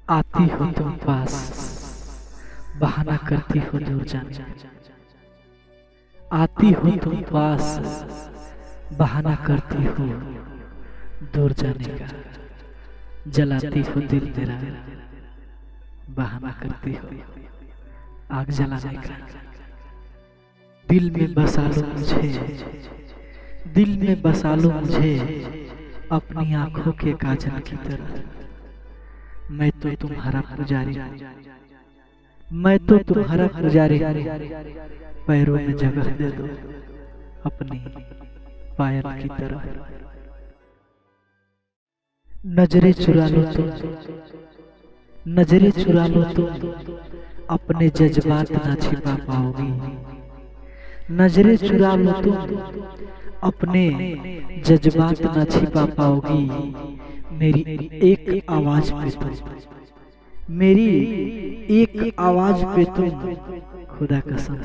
आती हो तुम पास, बहाना करती हो दूर जाने का। आती हो तुम पास, बहाना करती हो दूर जाने का। जलाती हो दिल मेरा, बहाना करती हो आग जलाने का। दिल में बसा लो मुझे, दिल में बसा लो मुझे अपनी आंखों के काजल की तरह। मैं तो तुम्हारा पुजारी, मैं तो तुम्हारा पुजारी। पैरों में जगह दे दो अपनी पायल की तरह। नजरें चुरा लो तुम, नजरें चुरा लो तुम अपने जज्बात ना छिपा पाओगी। नजरें चुरा लो तुम अपने जज्बात ना छिपा पाओगी। मेरी एक आवाज पे तुम, मेरी एक आवाज पे तुम खुदा कसम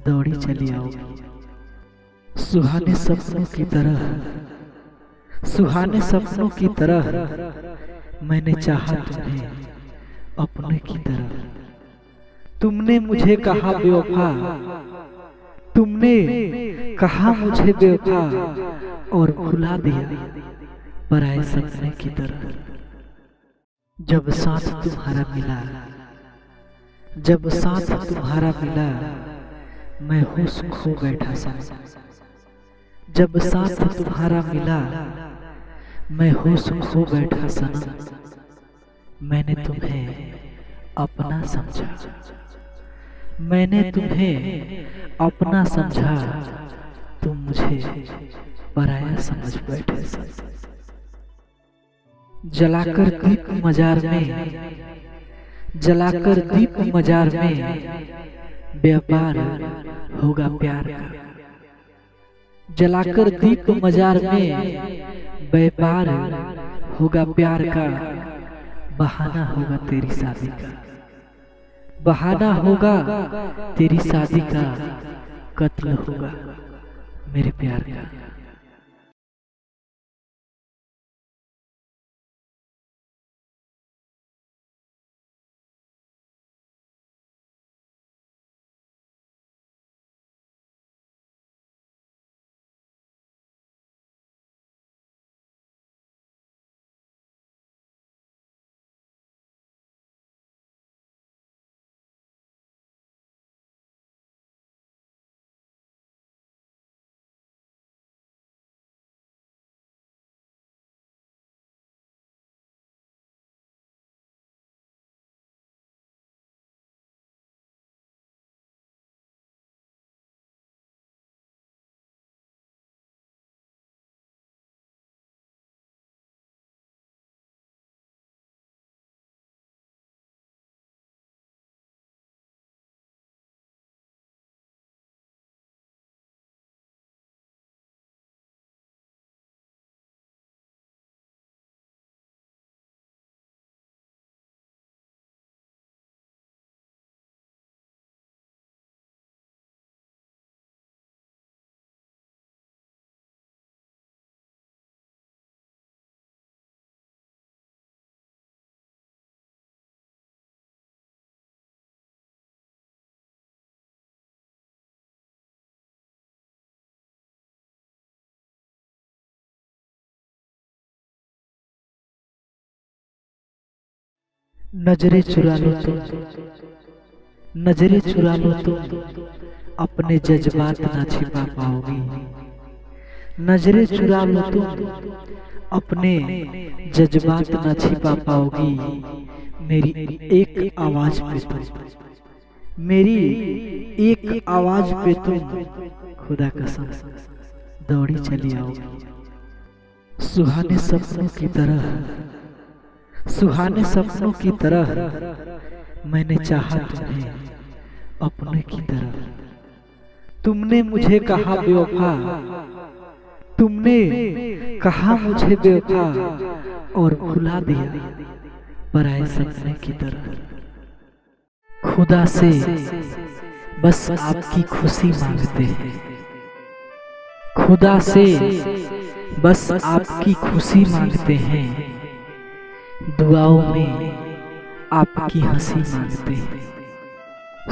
दौड़ी चली आओगी। सुहाने सपनों की तरह, सुहाने सपनों की तरह मैंने चाहा तुम्हें अपने की तरह। तुमने मुझे कहा बेवफा, तुमने कहा मुझे बेवफा और भुला दिया पराए सपने की तरह। जब साथ तुम्हारा मिला, जब साथ तुम्हारा मिला मैं होश खो बैठा सनम। जब साथ तुम्हारा मिला मैं होश खो बैठा सनम। मैंने तुम्हें अपना समझा, मैंने तुम्हें अपना समझा, तुम मुझे पराया समझ बैठे सनम। जलाकर दीप मजार में, जलाकर दीप मजार में व्यापार होगा प्यार का। जलाकर दीप मजार में व्यापार होगा प्यार का। बहाना होगा तेरी शादी का, बहाना होगा तेरी शादी का। कत्ल होगा मेरे प्यार का। नजरें चुरा लो तुम, नजरें चुरा लो तुम अपने जज्बात ना छिपा पाओगी। नजरें चुरा लो तुम अपने जज्बात ना छिपा पाओगी। मेरी एक आवाज पे तुम, मेरी एक आवाज पे तुम खुदा कसम दौड़ी चली आओगी। सुहाने सपनों की तरह, सुहाने सपनों की तरह मैंने चाहा तुम्हें अपने की तरह। तुमने मुझे कहा बेवफा, तुमने कहा मुझे बेवफा और भुला दिया पराए सपने की तरह। खुदा से बस आपकी खुशी मांगते हैं, खुदा से बस आपकी खुशी मांगते हैं। दुआओं में आपकी हंसी मांगते हैं,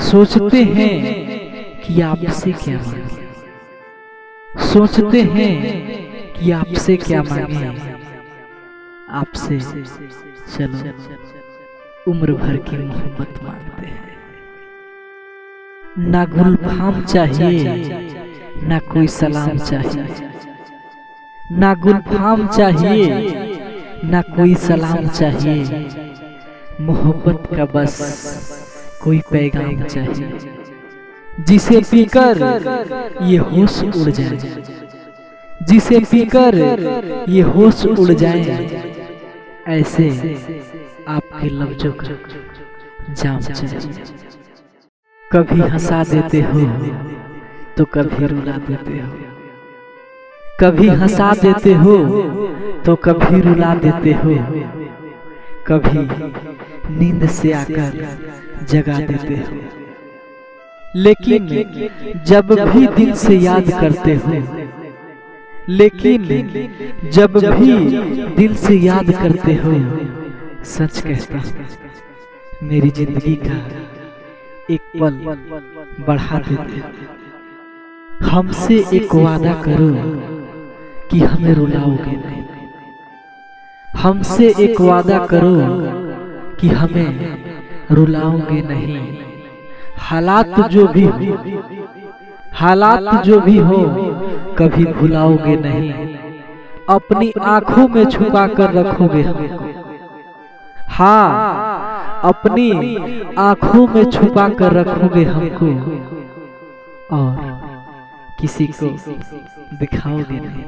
सोचते हैं कि आपसे क्या मांगे, सोचते हैं कि आपसे क्या मांगे। आपसे चलो उम्र भर की मोहब्बत मांगते हैं। ना गुलफाम चाहिए, ना कोई सलाम चाहिए, ना गुलफाम चाहिए, ना कोई सलाम चाहिए। मोहब्बत का बस कोई पैगाम चाहिए, जिसे पीकर ये होश उड़ जाए, जिसे पीकर ये होश उड़ जाए। ऐसे आपके लफ्जों का जाम चाहिए। कभी हंसा देते हो तो कभी रुला देते हो, कभी हंसा देते हो तो कभी रुला देते हो, कभी नींद से आकर जगा देते हो। लेकिन जब भी दिल से याद करते हो, लेकिन जब भी दिल से याद करते हो, सच कहता हूं मेरी जिंदगी का एक पल बढ़ा देते हो। हमसे एक वादा करो कि हमें रुलाओगे नहीं, हमसे एक वादा करो कि हमें रुलाओगे नहीं। हालात जो भी हो, हालात जो भी हो, कभी भुलाओगे नहीं। अपनी आंखों में छुपा कर रखोगे हमको, हाँ अपनी आंखों में छुपा कर रखोगे हमको, और किसी को दिखाओगे नहीं।